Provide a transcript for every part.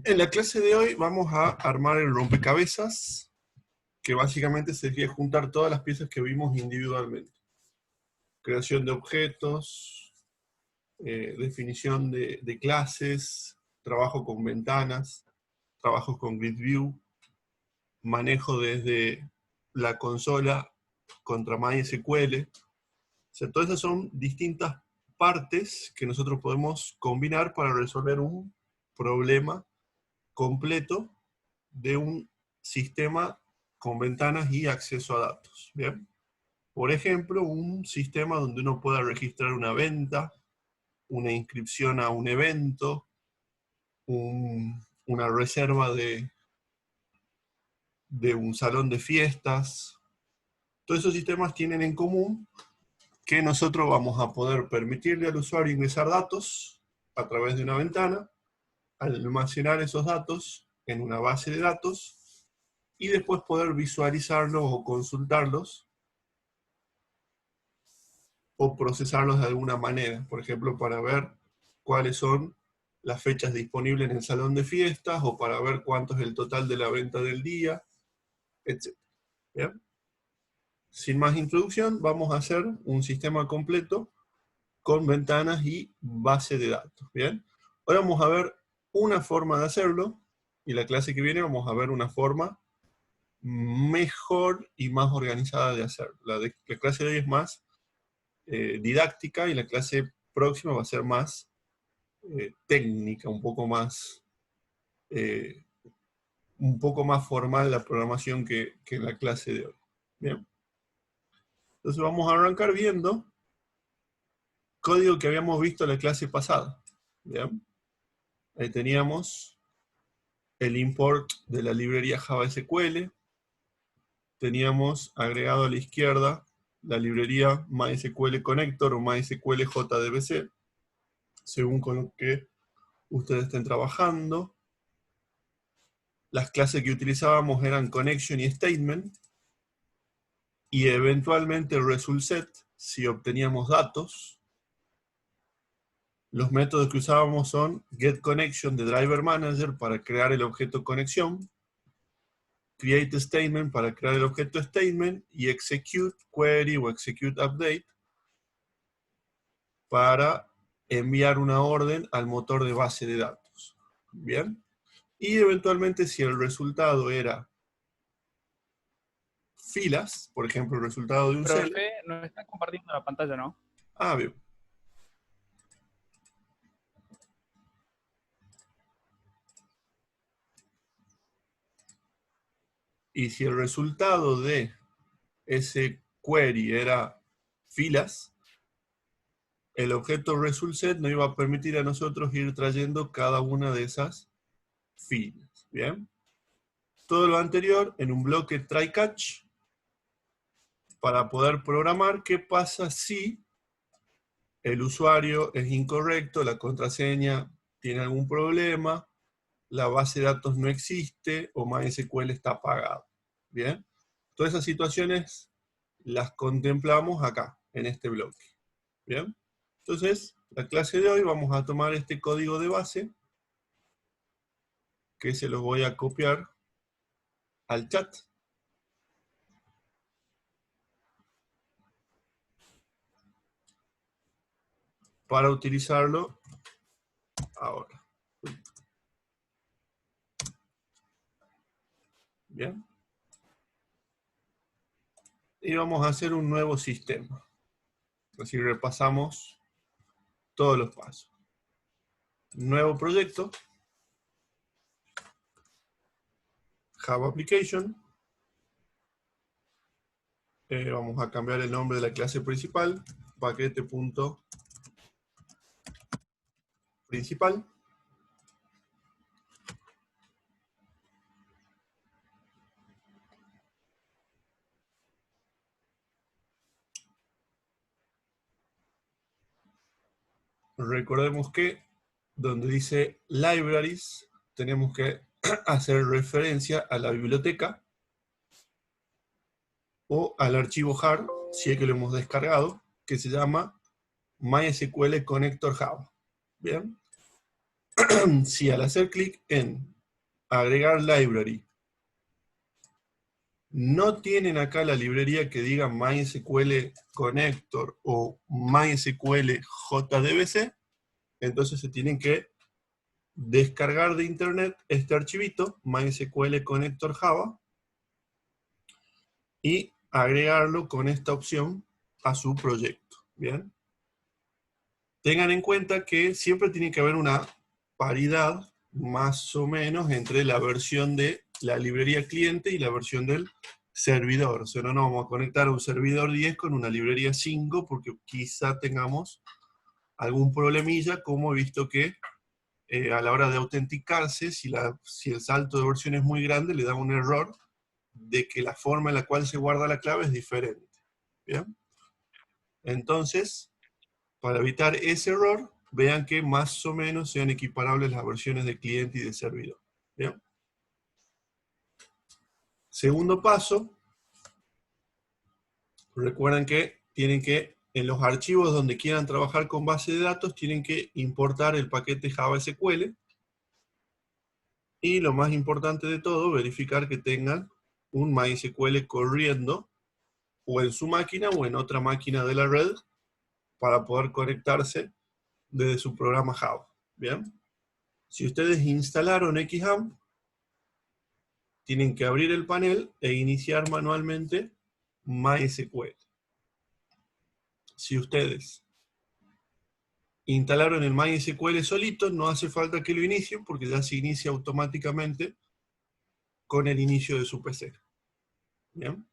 En la clase de hoy vamos a armar el rompecabezas, que básicamente sería juntar todas las piezas que vimos individualmente. Creación de objetos, definición de clases, trabajo con ventanas, trabajo con grid view, manejo desde la consola contra MySQL. O sea, todas esas son distintas partes que nosotros podemos combinar para resolver un problema completo de un sistema con ventanas y acceso a datos. ¿Bien? Por ejemplo, un sistema donde uno pueda registrar una venta, una inscripción a un evento, una reserva de un salón de fiestas. Todos esos sistemas tienen en común que nosotros vamos a poder permitirle al usuario ingresar datos a través de una ventana, almacenar esos datos en una base de datos, y después poder visualizarlos o consultarlos o procesarlos de alguna manera. Por ejemplo, para ver cuáles son las fechas disponibles en el salón de fiestas, o para ver cuánto es el total de la venta del día, etc. ¿Bien? Sin más introducción, vamos a hacer un sistema completo con ventanas y base de datos. ¿Bien? Ahora vamos a ver una forma de hacerlo, y la clase que viene vamos a ver una forma mejor y más organizada de hacerlo. La clase de hoy es más didáctica, y la clase próxima va a ser más técnica, un poco más formal la programación que la clase de hoy. Bien. Entonces vamos a arrancar viendo código que habíamos visto en la clase pasada. Bien. Ahí teníamos el import de la librería JavaSQL. Teníamos agregado a la izquierda la librería MySQL Connector o MySQL JDBC, según con lo que ustedes estén trabajando. Las clases que utilizábamos eran connection y statement, y eventualmente result set si obteníamos datos. Los métodos que usábamos son getConnection de Driver Manager para crear el objeto conexión, createStatement para crear el objeto statement, y executeQuery o executeUpdate para enviar una orden al motor de base de datos. Bien. Y eventualmente, si el resultado era filas, por ejemplo, el resultado de un cell. Profe, no están compartiendo la pantalla, ¿no? Ah, bien. Y si el resultado de ese query era filas, el objeto resultSet nos iba a permitir a nosotros ir trayendo cada una de esas filas. ¿Bien? Todo lo anterior en un bloque try-catch, para poder programar qué pasa si el usuario es incorrecto, la contraseña tiene algún problema, la base de datos no existe, o MySQL está apagado. ¿Bien? Todas esas situaciones las contemplamos acá, en este bloque. ¿Bien? Entonces, la clase de hoy vamos a tomar este código de base, que se los voy a copiar al chat. Para utilizarlo ahora. ¿Bien? Y vamos a hacer un nuevo sistema. Así repasamos todos los pasos. Nuevo proyecto. Java Application. Vamos a cambiar el nombre de la clase principal. Paquete.principal. Recordemos que donde dice libraries, tenemos que hacer referencia a la biblioteca o al archivo jar, si es que lo hemos descargado, que se llama MySQL Connector Java. Bien. Si al hacer clic en agregar library. No tienen acá la librería que diga MySQL Connector o MySQL JDBC, entonces se tienen que descargar de internet este archivito, MySQL Connector Java, y agregarlo con esta opción a su proyecto. ¿Bien? Tengan en cuenta que siempre tiene que haber una paridad más o menos entre la versión de la librería cliente y la versión del servidor. O sea, no nos vamos a conectar a un servidor 10 con una librería 5 porque quizá tengamos algún problemilla, como he visto que a la hora de autenticarse, si el salto de versión es muy grande, le da un error de que la forma en la cual se guarda la clave es diferente. ¿Bien? Entonces, para evitar ese error, vean que más o menos sean equiparables las versiones de cliente y de servidor. ¿Bien? Segundo paso, recuerden que tienen que, en los archivos donde quieran trabajar con base de datos, tienen que importar el paquete Java SQL. Y lo más importante de todo, verificar que tengan un MySQL corriendo o en su máquina o en otra máquina de la red para poder conectarse desde su programa Java. ¿Bien? Si ustedes instalaron XAMPP, tienen que abrir el panel e iniciar manualmente MySQL. Si ustedes instalaron el MySQL solito, no hace falta que lo inicien porque ya se inicia automáticamente con el inicio de su PC. ¿Bien?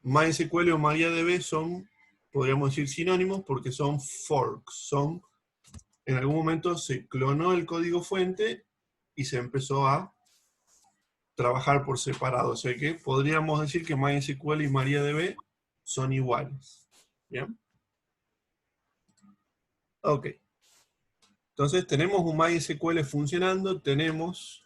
MySQL o MariaDB son, podríamos decir, sinónimos porque son forks. En algún momento se clonó el código fuente y se empezó a trabajar por separado. O sea que podríamos decir que MySQL y MariaDB son iguales. ¿Bien? Ok. Entonces tenemos un MySQL funcionando, tenemos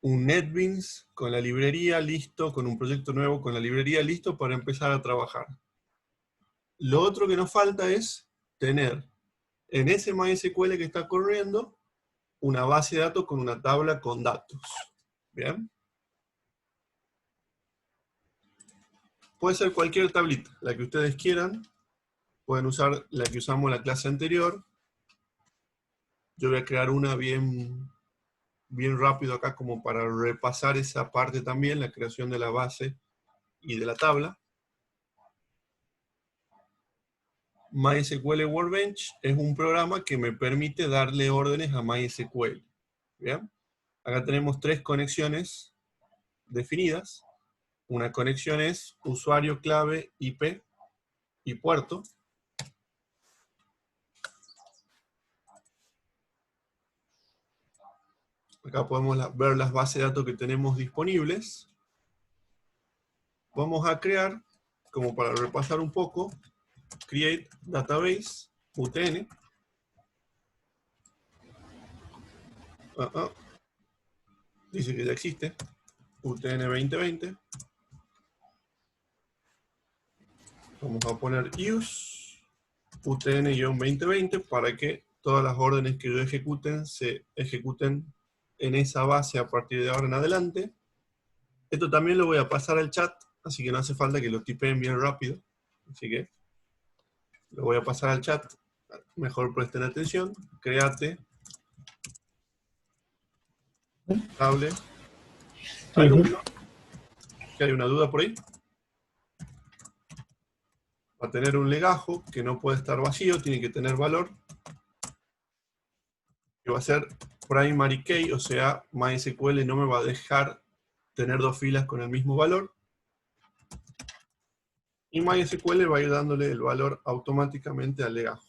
un NetBeans con la librería listo, con un proyecto nuevo con la librería listo para empezar a trabajar. Lo otro que nos falta es tener en ese MySQL que está corriendo una base de datos con una tabla con datos. ¿Bien? Puede ser cualquier tablita, la que ustedes quieran. Pueden usar la que usamos en la clase anterior. Yo voy a crear una bien rápido acá como para repasar esa parte también, la creación de la base y de la tabla. MySQL Workbench es un programa que me permite darle órdenes a MySQL. ¿Bien? Acá tenemos 3 conexiones definidas. Una conexión es usuario, clave, IP y puerto. Acá podemos ver las bases de datos que tenemos disponibles. Vamos a crear, como para repasar un poco, create database UTN. Dice que ya existe. UTN 2020. Vamos a poner use UTN-2020 para que todas las órdenes que yo ejecuten se ejecuten en esa base a partir de ahora en adelante. Esto también lo voy a pasar al chat, así que no hace falta que lo tipeen bien rápido. Así que lo voy a pasar al chat. Mejor presten atención. Créate table alumno. ¿Que hay una duda por ahí? Va a tener un legajo que no puede estar vacío, tiene que tener valor. Que va a ser primary key, o sea, MySQL no me va a dejar tener 2 filas con el mismo valor. Y MySQL va a ir dándole el valor automáticamente al legajo.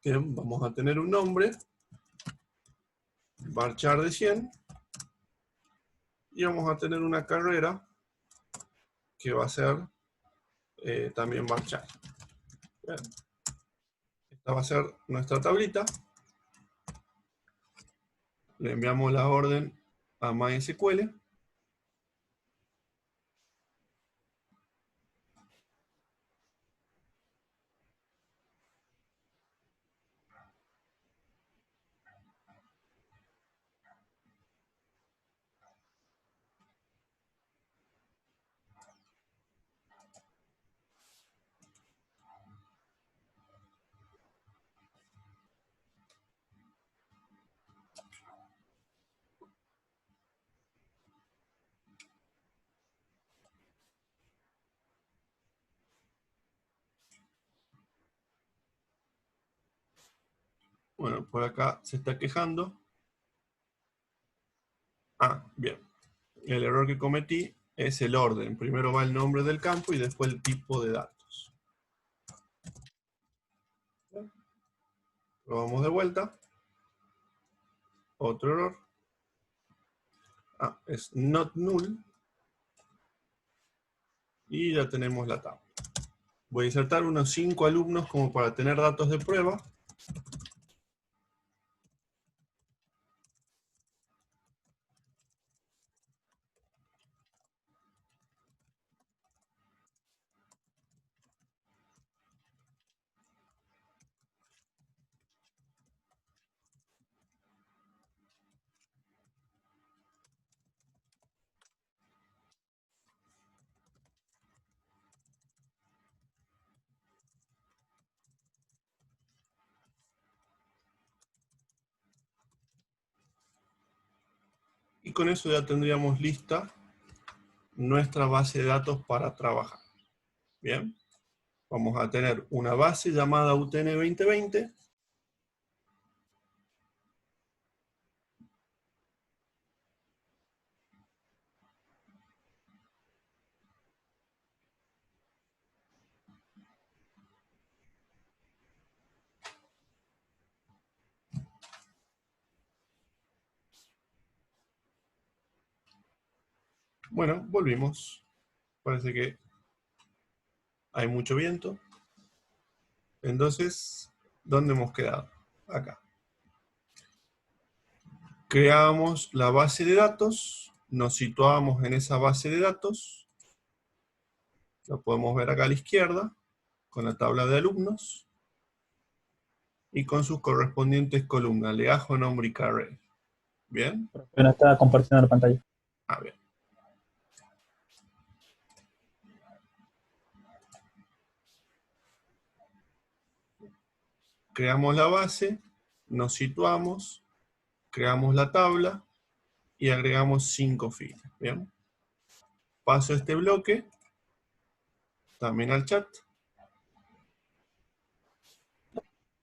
Bien, vamos a tener un nombre, varchar de 100, y vamos a tener una carrera que va a ser también varchar. Bien. Esta va a ser nuestra tablita. Le enviamos la orden a MySQL. Bueno, por acá se está quejando. Bien. El error que cometí es el orden. Primero va el nombre del campo y después el tipo de datos. Probamos de vuelta. Otro error. Es not null. Y ya tenemos la tabla. Voy a insertar unos 5 alumnos como para tener datos de prueba. Y con eso ya tendríamos lista nuestra base de datos para trabajar. Bien. Vamos a tener una base llamada UTN 2020. Bueno, volvimos. Parece que hay mucho viento. Entonces, ¿dónde hemos quedado? Acá. Creamos la base de datos, nos situamos en esa base de datos, lo podemos ver acá a la izquierda, con la tabla de alumnos, y con sus correspondientes columnas, legajo, nombre y carrera. ¿Bien? Pero no está compartiendo la pantalla. Bien. Creamos la base, nos situamos, creamos la tabla, y agregamos 5 filas. ¿Bien? Paso este bloque, también al chat.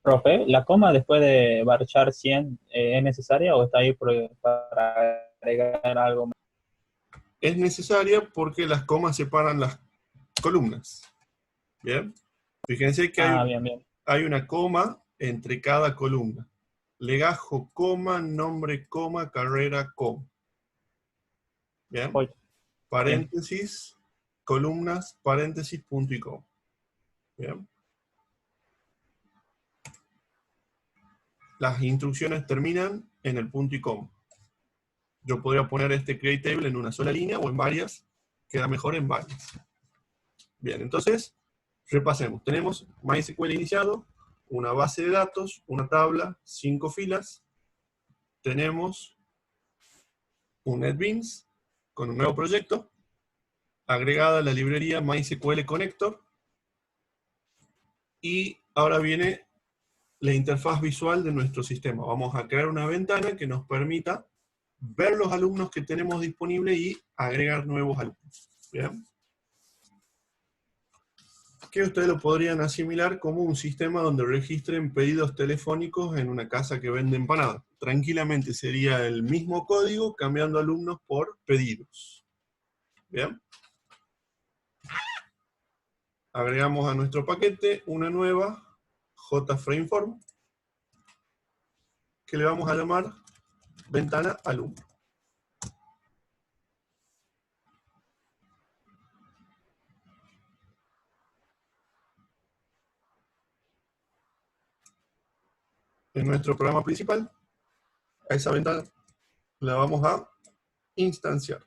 Profe, ¿la coma después de varchar 100 es necesaria o está ahí para agregar algo más? Es necesaria porque las comas separan las columnas. ¿Bien? Fíjense que Bien, bien. hay una coma entre cada columna. Legajo, coma, nombre, coma, carrera, coma. ¿Bien? Voy. Paréntesis, columnas, paréntesis, punto y coma. ¿Bien? Las instrucciones terminan en el punto y coma. Yo podría poner este create table en una sola línea o en varias. Queda mejor en varias. Bien, entonces, repasemos. Tenemos MySQL iniciado, una base de datos, una tabla, 5 filas. Tenemos un NetBeans con un nuevo proyecto, agregada la librería MySQL Connector, y ahora viene la interfaz visual de nuestro sistema. Vamos a crear una ventana que nos permita ver los alumnos que tenemos disponibles y agregar nuevos alumnos. ¿Bien? Que ustedes lo podrían asimilar como un sistema donde registren pedidos telefónicos en una casa que vende empanadas. Tranquilamente sería el mismo código cambiando alumnos por pedidos. ¿Bien? Agregamos a nuestro paquete una nueva JFrameForm que le vamos a llamar ventana alumno. En nuestro programa principal, a esa ventana la vamos a instanciar.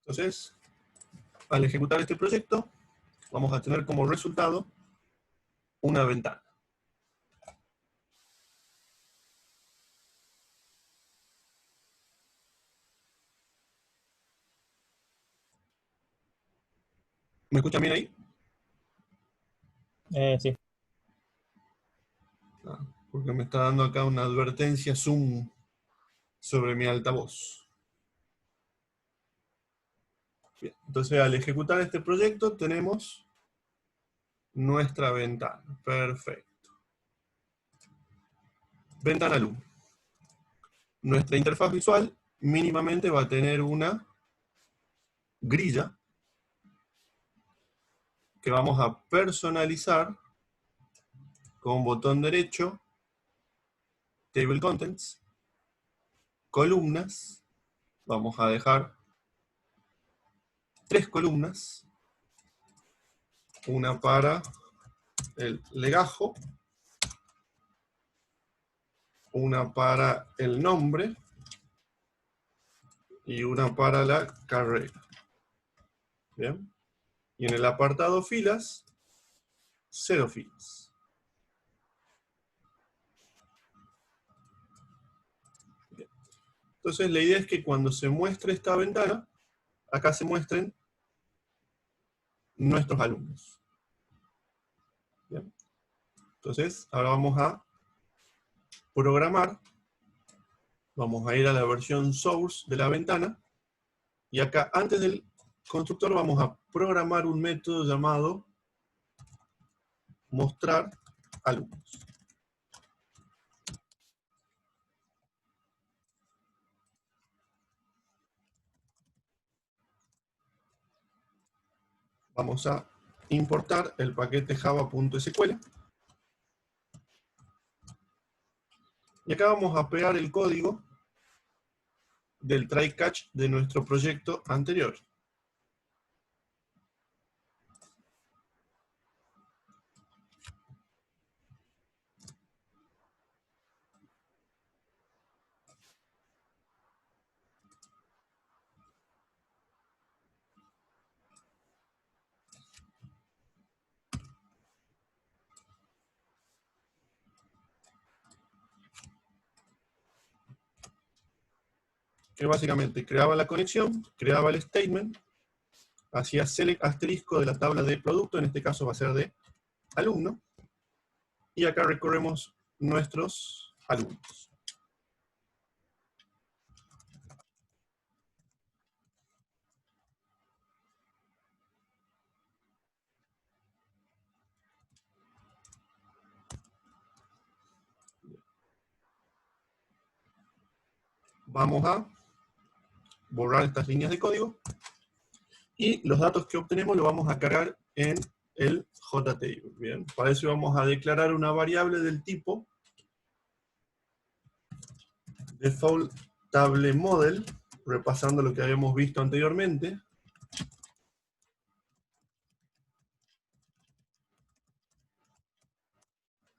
Entonces, al ejecutar este proyecto, vamos a tener como resultado una ventana. ¿Me escuchan bien ahí? Sí. Ah, porque me está dando acá una advertencia Zoom sobre mi altavoz. Bien, entonces al ejecutar este proyecto tenemos nuestra ventana. Perfecto. Ventana luz. Nuestra interfaz visual mínimamente va a tener una grilla que vamos a personalizar con botón derecho, Table Contents, columnas. Vamos a dejar 3 columnas, una para el legajo, una para el nombre y una para la carrera. Bien. Y en el apartado filas, 0 filas. Bien. Entonces la idea es que cuando se muestre esta ventana, acá se muestren nuestros alumnos. Bien. Entonces ahora vamos a programar. Vamos a ir a la versión source de la ventana. Y acá, antes del constructor, vamos a programar un método llamado mostrar alumnos. Vamos a importar el paquete java.sql. Y acá vamos a pegar el código del try catch de nuestro proyecto anterior. Que básicamente creaba la conexión, creaba el statement, hacía select asterisco de la tabla de producto, en este caso va a ser de alumno, y acá recorremos nuestros alumnos. Vamos a borrar estas líneas de código y los datos que obtenemos los vamos a cargar en el JTable. Bien, para eso vamos a declarar una variable del tipo default table model, repasando lo que habíamos visto anteriormente.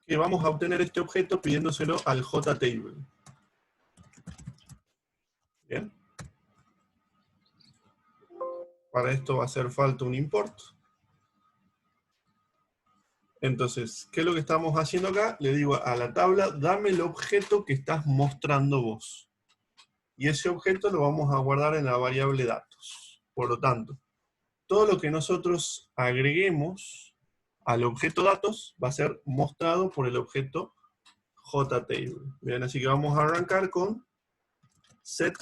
Que vamos a obtener este objeto pidiéndoselo al JTable. Bien. Para esto va a hacer falta un import. Entonces, ¿qué es lo que estamos haciendo acá? Le digo a la tabla, dame el objeto que estás mostrando vos. Y ese objeto lo vamos a guardar en la variable datos. Por lo tanto, todo lo que nosotros agreguemos al objeto datos va a ser mostrado por el objeto JTable. Bien, así que vamos a arrancar con set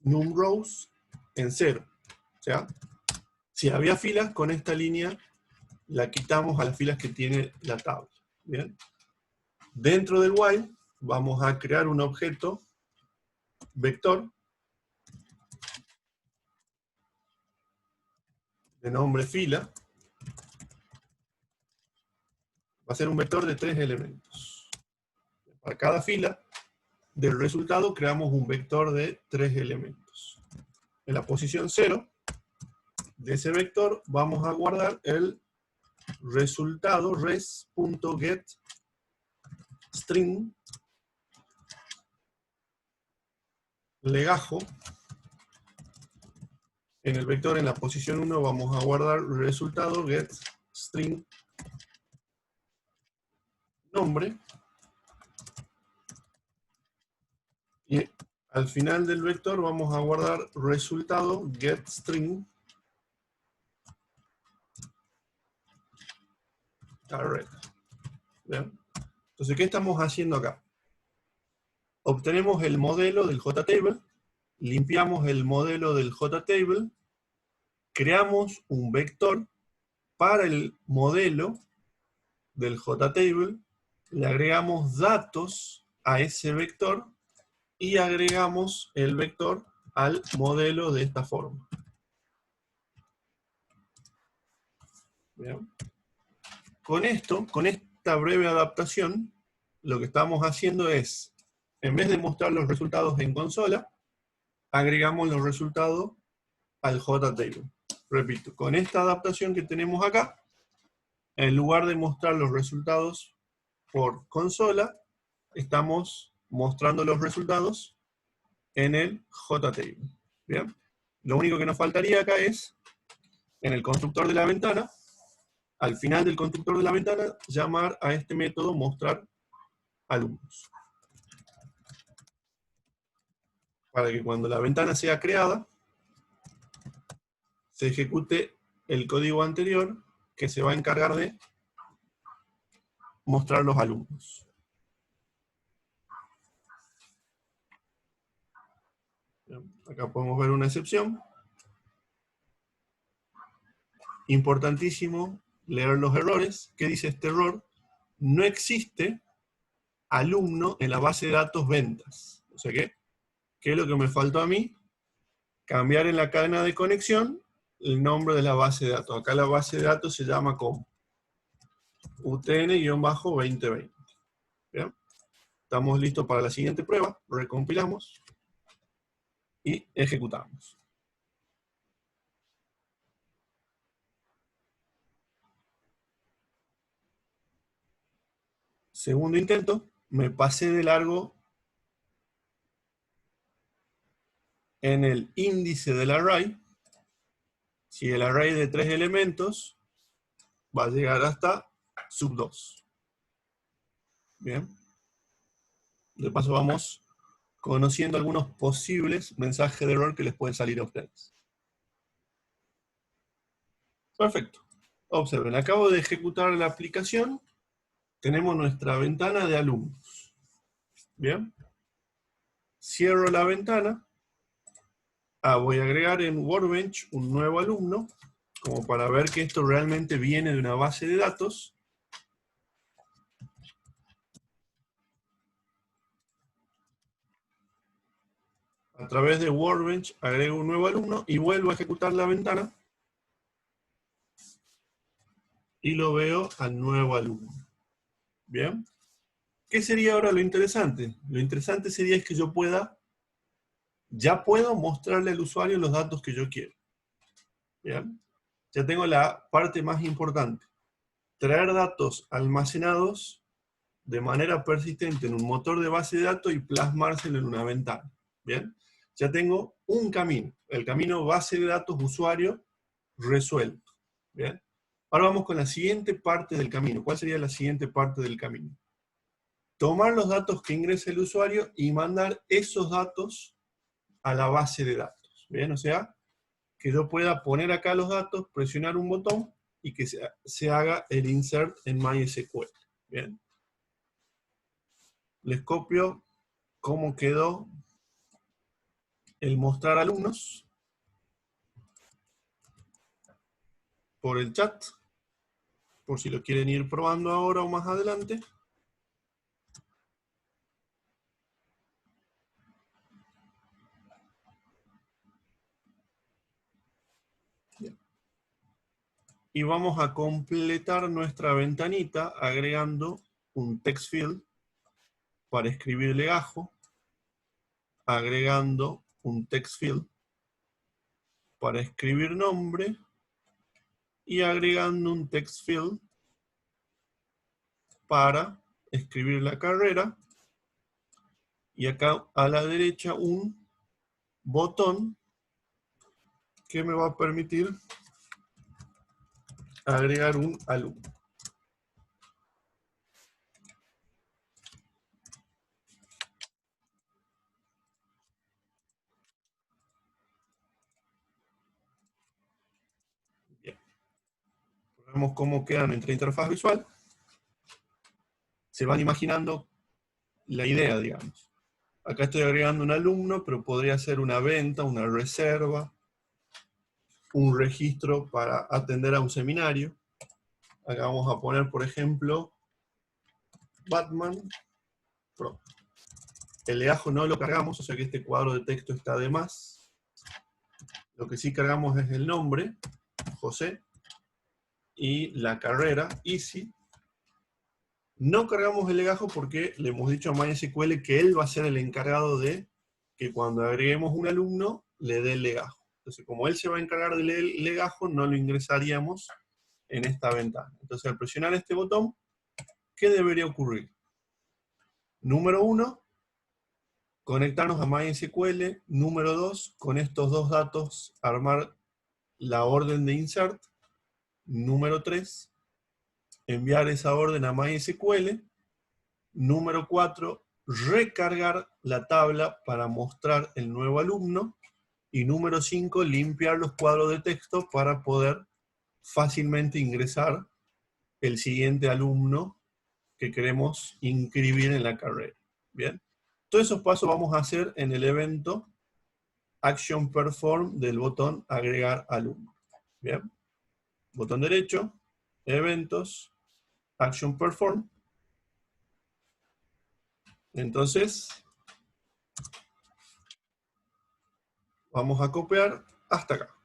numRows en 0. O sea, si había filas, con esta línea la quitamos a las filas que tiene la tabla. Bien. Dentro del while vamos a crear un objeto vector de nombre fila. Va a ser un vector de 3 elementos. Para cada fila del resultado creamos un vector de 3 elementos. En la posición 0 de ese vector vamos a guardar el resultado res.getString legajo. En el vector en la posición 1 vamos a guardar resultado getString nombre. Y al final del vector vamos a guardar resultado getString carrera. ¿Bien? Entonces, ¿qué estamos haciendo acá? Obtenemos el modelo del JTable, limpiamos el modelo del JTable, creamos un vector para el modelo del JTable, le agregamos datos a ese vector y agregamos el vector al modelo de esta forma. ¿Bien? Con esto, con esta breve adaptación, lo que estamos haciendo es, en vez de mostrar los resultados en consola, agregamos los resultados al JTable. Repito, con esta adaptación que tenemos acá, en lugar de mostrar los resultados por consola, estamos mostrando los resultados en el JTable. ¿Bien? Lo único que nos faltaría acá es, en el constructor de la ventana, al final del constructor de la ventana, llamar a este método mostrar alumnos. Para que cuando la ventana sea creada, se ejecute el código anterior que se va a encargar de mostrar los alumnos. Acá podemos ver una excepción. Importantísimo leer los errores. ¿Qué dice este error? No existe alumno en la base de datos ventas. O sea que, ¿qué es lo que me faltó a mí? Cambiar en la cadena de conexión el nombre de la base de datos. Acá la base de datos se llama como UTN-2020. ¿Bien? Estamos listos para la siguiente prueba. Recompilamos y ejecutamos. Segundo intento, me pasé de largo en el índice del array. Si el array de 3 elementos va a llegar hasta sub 2. Bien. De paso vamos conociendo algunos posibles mensajes de error que les pueden salir a ustedes. Perfecto. Observen, acabo de ejecutar la aplicación. Tenemos nuestra ventana de alumnos. Bien. Cierro la ventana. Voy a agregar en Workbench un nuevo alumno, como para ver que esto realmente viene de una base de datos. A través de Workbench agrego un nuevo alumno y vuelvo a ejecutar la ventana. Y lo veo al nuevo alumno. ¿Bien? ¿Qué sería ahora lo interesante? Lo interesante sería es que yo ya puedo mostrarle al usuario los datos que yo quiero. ¿Bien? Ya tengo la parte más importante. Traer datos almacenados de manera persistente en un motor de base de datos y plasmárselo en una ventana. ¿Bien? Ya tengo un camino. El camino base de datos usuario resuelto. ¿Bien? Ahora vamos con la siguiente parte del camino. ¿Cuál sería la siguiente parte del camino? Tomar los datos que ingrese el usuario y mandar esos datos a la base de datos. ¿Bien? O sea, que yo pueda poner acá los datos, presionar un botón y que se haga el insert en MySQL. ¿Bien? Les copio cómo quedó el mostrar alumnos por el chat, por si lo quieren ir probando ahora o más adelante. Bien. Y vamos a completar nuestra ventanita agregando un text field para escribir legajo, agregando un text field para escribir nombre y agregando un text field para escribir la carrera, y acá a la derecha un botón que me va a permitir agregar un alumno. Bien. Vemos cómo queda nuestra interfaz visual. se van imaginando la idea, digamos. Acá estoy agregando un alumno, pero podría ser una venta, una reserva, un registro para atender a un seminario. Acá vamos a poner, por ejemplo, Batman Pro. El legajo no lo cargamos, o sea que este cuadro de texto está de más. Lo que sí cargamos es el nombre, José, y la carrera, Easy. No cargamos el legajo porque le hemos dicho a MySQL que él va a ser el encargado de que cuando agreguemos un alumno, le dé el legajo. Entonces, como él se va a encargar del legajo, no lo ingresaríamos en esta ventana. Entonces, al presionar este botón, ¿qué debería ocurrir? Número 1, conectarnos a MySQL. Número 2, con estos dos datos, armar la orden de insert. Número 3, enviar esa orden a MySQL. Número 4, recargar la tabla para mostrar el nuevo alumno. Y número 5, limpiar los cuadros de texto para poder fácilmente ingresar el siguiente alumno que queremos inscribir en la carrera. Bien, todos esos pasos vamos a hacer en el evento Action Perform del botón agregar alumno. Bien, botón derecho, eventos, Action Perform. Entonces, vamos a copiar hasta acá.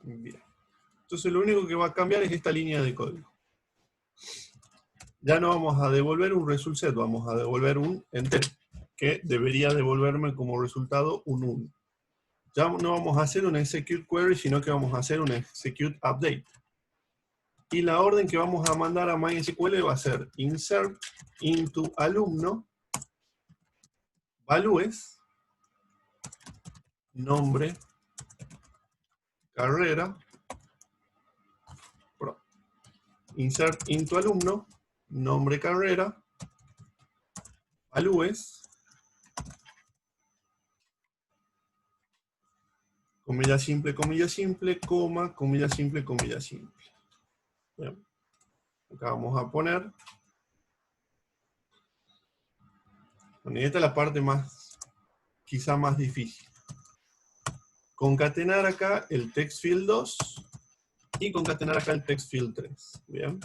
Bien. Entonces lo único que va a cambiar es esta línea de código. Ya no vamos a devolver un result set, vamos a devolver un entero, que debería devolverme como resultado un 1. Ya no vamos a hacer un execute query, sino que vamos a hacer un execute update. Y la orden que vamos a mandar a MySQL va a ser insert into alumno, values, nombre, carrera, pro. Insert into alumno, nombre, carrera, values, comilla simple, coma, comilla simple, comilla simple. Bien. Acá vamos a poner. Bueno, y esta es la parte más, quizá más difícil. Concatenar acá el text field 2 y concatenar acá el text field 3. Bien.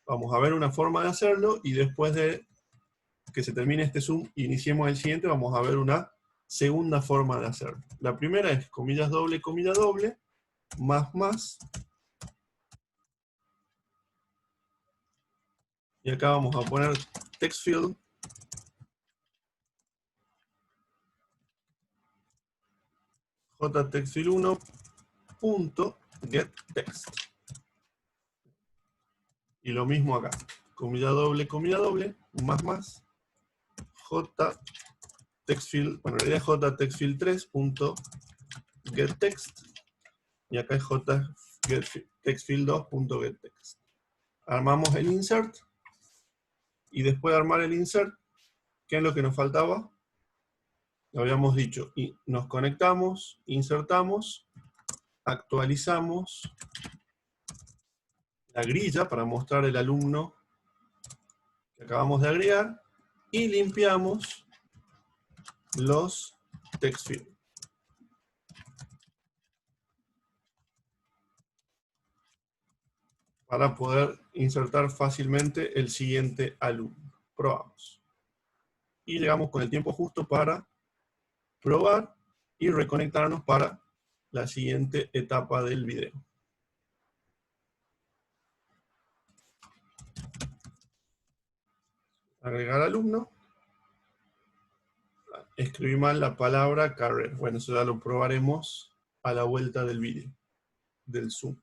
Vamos a ver una forma de hacerlo y después de que se termine este zoom, iniciemos el siguiente, vamos a ver una segunda forma de hacerlo. La primera es comillas doble, más. Y acá vamos a poner text field jtextfield1 punto get text. Y lo mismo acá, comilla doble, más, jtextfield, bueno, en realidad jtextfield3 punto get text, y acá es jtextfield2 punto get text. Armamos el insert, y después de armar el insert, ¿qué es lo que nos faltaba? Lo habíamos dicho, y nos conectamos, insertamos, actualizamos la grilla para mostrar el alumno que acabamos de agregar, y limpiamos los text fields para poder insertar fácilmente el siguiente alumno. Probamos. Y llegamos con el tiempo justo para probar y reconectarnos para la siguiente etapa del video. Agregar alumno. Escribí mal la palabra carrer. Bueno, eso ya lo probaremos a la vuelta del video. del Zoom.